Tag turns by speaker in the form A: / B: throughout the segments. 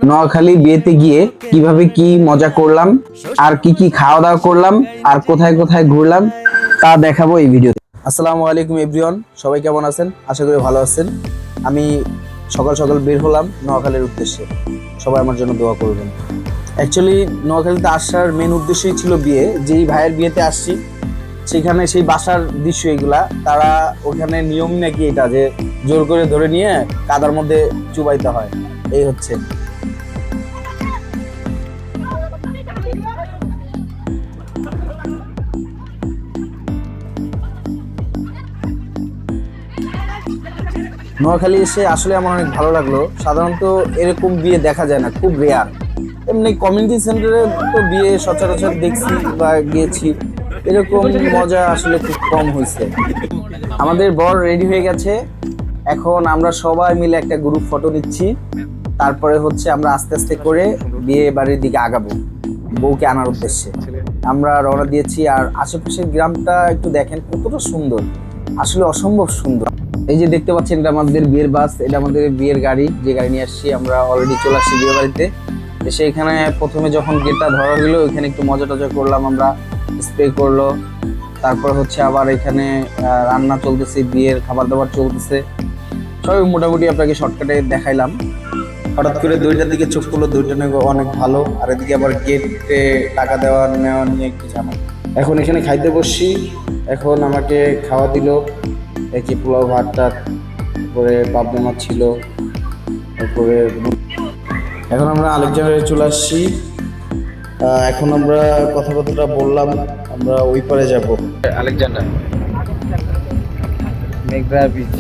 A: নোয়াখালী বিয়েতে গিয়ে কিভাবে কি মজা করলাম, আর কি কি খাওয়া দাওয়া করলাম, আর কোথায় কোথায় ঘুরলাম তা দেখাবো এই ভিডিওতে। আসসালামু আলাইকুম এভরিওয়ান, সবাই কেমন আছেন? আশা করি ভালো আছেন। আমি সকাল সকাল বের হলাম নোয়াখালীর উদ্দেশ্যে। সবাই আমার জন্য দোয়া করবেন। অ্যাকচুয়ালি নোয়াখালীতে আসার মেন উদ্দেশ্যই ছিল বিয়ে। যেই ভাইয়ের বিয়েতে আসছি সেখানে সেই বাসার দৃশ্য এগুলা। তারা ওখানে নিয়ম নাকি এটা যে জোর করে ধরে নিয়ে কাদার মধ্যে চুবাইতে হয়, এই হচ্ছে। নোয়াখালী এসে আসলে আমার অনেক ভালো লাগলো। সাধারণত এরকম বিয়ে দেখা যায় না, খুব রেয়ার। এমনি কমিউনিটি সেন্টারে তো বিয়ে সচরাচর দেখছি বা গিয়েছি, এরকম মজা আসলে খুব কম হয়েছে। আমাদের বর রেডি হয়ে গেছে, এখন আমরা সবাই মিলে একটা গ্রুপ ফটো নিচ্ছি। তারপরে হচ্ছে আমরা আস্তে আস্তে করে বিয়ে বাড়ির দিকে আগাবো বউকে আনার উদ্দেশ্যে। আমরা রওনা দিয়েছি। আর আশেপাশের গ্রামটা একটু দেখেন কতটা সুন্দর, আসলে অসম্ভব সুন্দর। এই যে দেখতে পাচ্ছেন, এটা আমাদের বিয়ের বাস, এটা আমাদের বিয়ের গাড়ি, যে গাড়ি নিয়ে আসছি। আমরা অলরেডি চলে আসছি বিয়ে বাড়িতে। এসে এখানে প্রথমে যখন গেটটা ধরা হলো, ওইখানে একটু মজা টজা করলাম আমরা, স্প্রে করলো। তারপর হচ্ছে আবার এখানে রান্না চলতেছে, বিয়ের খাবার দাবার চলতেছে। সবই মোটামুটি আপনাকে শর্টকাটে দেখাইলাম। হঠাৎ করে দুইটার দিকে চোখ করলো, দুইটা অনেক ভালো। আর এদিকে আবার গেটে টাকা দেওয়া নেওয়া নিয়ে একটু ঝামেলা। এখন এখানে খাইতে বসছি। এখন আমাকে খাওয়া দিল, একই পোলাও ভাত টাত, তারপরে পাবদা মাছ ছিল, তারপরে এখন আমরা আলেকজান্ডারে চলে আসছি। এখন আমরা কথাবার্তা বললাম, আমরা ওই পারে যাব, আলেকজান্ডার মেঘরা বিচ।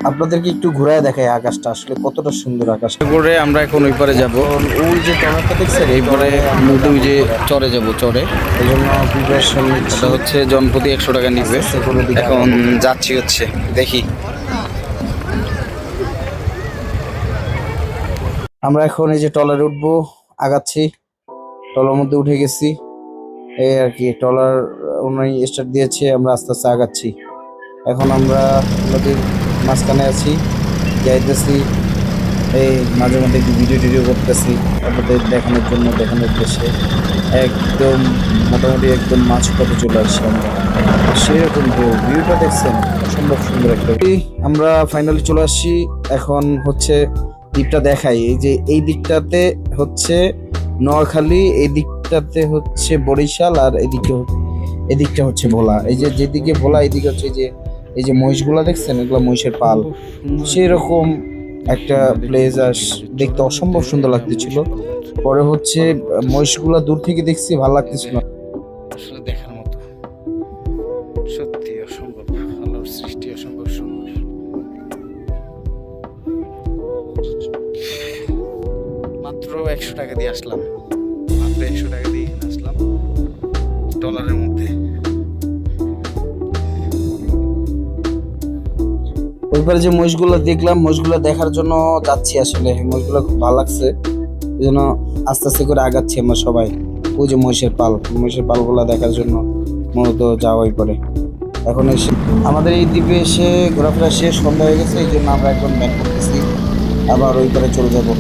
A: আপনাদেরকে একটু ঘুরায় দেখাই আকাশটা, আসলে কতটা সুন্দর আকাশ করে। আমরা এখন ওই পারে যাবো। ওই যে টমেটো দেখছেন, এই পরে নদী, ওই যে চরে যাব, চরে। এই জন্য প্রিপারেশন নিচ্ছি। হচ্ছে জনপ্রতি 100 টাকা নিবে। এখন যাচ্ছি, হচ্ছে দেখি। আমরা এখন এই যে ট্রলারে উঠবো, আগাচ্ছি। ট্রলার মধ্যে উঠে গেছি, এই আর কি। ট্রলার উনি স্টার্ট দিয়েছে, আমরা আস্তে আস্তে আগাচ্ছি। এখন আমরা নদীর মাঝখানে আছি, যাইতেছি। এই মাঝে মধ্যে একটু ভিডিও টিডিও করতেছি আপনাদের দেখানোর জন্য, দেখানোর উদ্দেশ্যে। একদম মোটামুটি একদম মাছ পথে চলে আসছি আমরা। সেরকম ভিউটা দেখছেন, অসম্ভব সুন্দর একটা। আমরা ফাইনালি চলে আসছি। এখন হচ্ছে দ্বীপটা দেখাই। এই যে এই দিকটাতে হচ্ছে নোয়াখালী, এই দিকটাতে হচ্ছে বরিশাল, আর এদিকটা হচ্ছে ভোলা। এই যে যেদিকে ভোলা, এদিকে হচ্ছে এই যে মহিষগুলা দেখছেন, এগুলো মহিষের পাল। সেরকম একটা প্লেস, আর দেখতে অসম্ভব সুন্দর লাগতেছিল। পরে হচ্ছে মহিষগুলা দূর থেকে দেখছি, ভালো লাগতেছিল। আসলে দেখার মতো, সত্যি অসম্ভব, আল্লাহর সৃষ্টি অসম্ভব সুন্দর। মাত্র 100 টাকা দিয়ে আসলাম, মাত্র 100 টাকা দিয়ে আসলাম ডলারের মধ্যে। ওইবার যে মহিষগুলো দেখলাম, মহিষগুলো দেখার জন্য যাচ্ছি। আসলে মহিষগুলো খুব ভালো লাগছে, এই জন্য আস্তে আস্তে করে আগাচ্ছি আমরা সবাই। ওই যে মহিষের পালগুলো দেখার জন্য মূলত যাওয়াই পরে। এখন এসে আমাদের এই দ্বীপে এসে ঘোরাফেরা শেষ, সন্ধ্যা হয়ে গেছে। এই জন্য আমরা এখন ব্যাক করতেছি, আবার ওই পারে চলে যাবো।